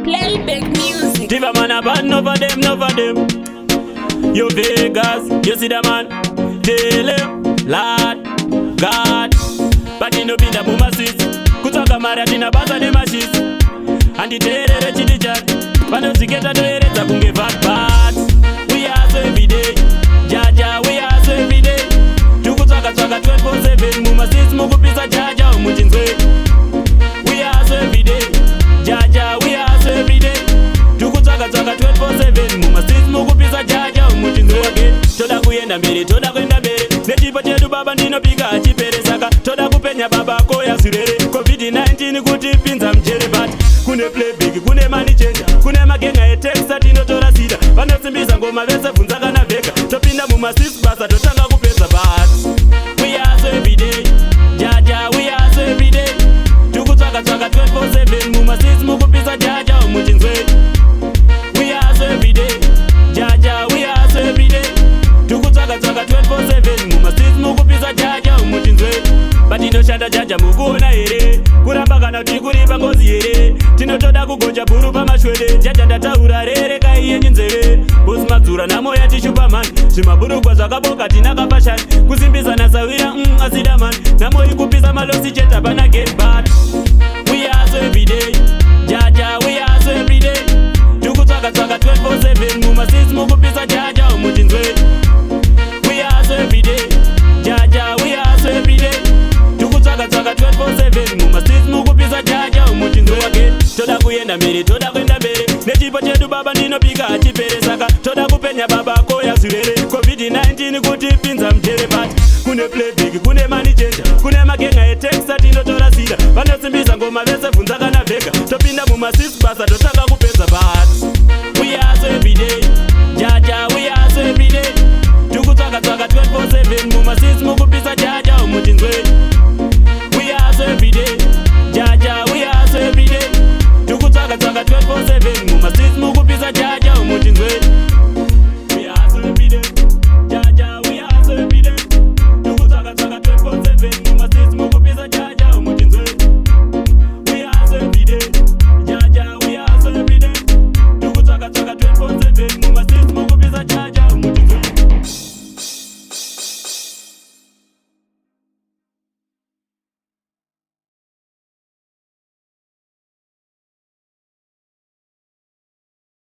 Playback music. Diva man a bad, none of them, none of them. You Vegas, you see the man. Tell him, Lord, God. But he no be the boomer sis. Kutoka maratina baza de machis. And the terror chidi jack. Pano siketa to ereta kunge fat part. We are so every day. Jaja, we are so every day. Tukutaka 24/7. Muma sis mukupisa jaja umuchinzwe. We are so every day. Jaja, we are so every day. Tukutaka 24/7. Muma sis mukupisa jaja umuchinzwe. Toda kuyenda mbele, toda kwenda mbele. Nechipo chedu baba ndinopiga achipere saka. Toda kupenya baba koya surere. COVID-19 kuti pinza mjere but kune play big, kune money changer. Kune magenga e text tinotora sida. Vanosimbisa ngoma vese funza kana veka. Topinda muma sis basa totanga kupesa but we are so every day. Jaja, we are so every day. Tukutsvaka 24/7. Muma sis mukupisa jaja umuchinzwe. We are so every day. Jaja, we are so every day. Tukutsvaka 24/7. Muma sis mukupisa jaja umuchinzwe. But inoshanda jaja mukuona here. Kuramba kana kuti kuripa ngozi here. Tinotoda kugonja buru pamashwede. Jaja ndataura rere kaiye nzeve. Bosi madzura namo yatishupa man. Zvimaburukwa zvakaboka tinaka fashion. Kusimbisa nasawira asida man. Namo ikupisa malosi cheta pana get bad. We are so every day. Jaja, we are so every day. Tukutsvaka 24/7. Muma sis mukupisa jaja umuchinzwe. We are so every day. Jaja, we are so every day. Tukutsvaka 24/7. Muma sis mukupisa jaja umuchinzwe wake. Toda kuyenda mbele, toda kwenda mbele. Nechipo chedu baba ndinopiga achipere saka. Toda kupenya baba koya surere. COVID-19 kuti pinza mjere but kune play big, kune money changer. Kune magenga e text tinotora sida. Vanosimbisa ngoma vese funza kana veka. Topinda muma sis basa totanga kupesa ba.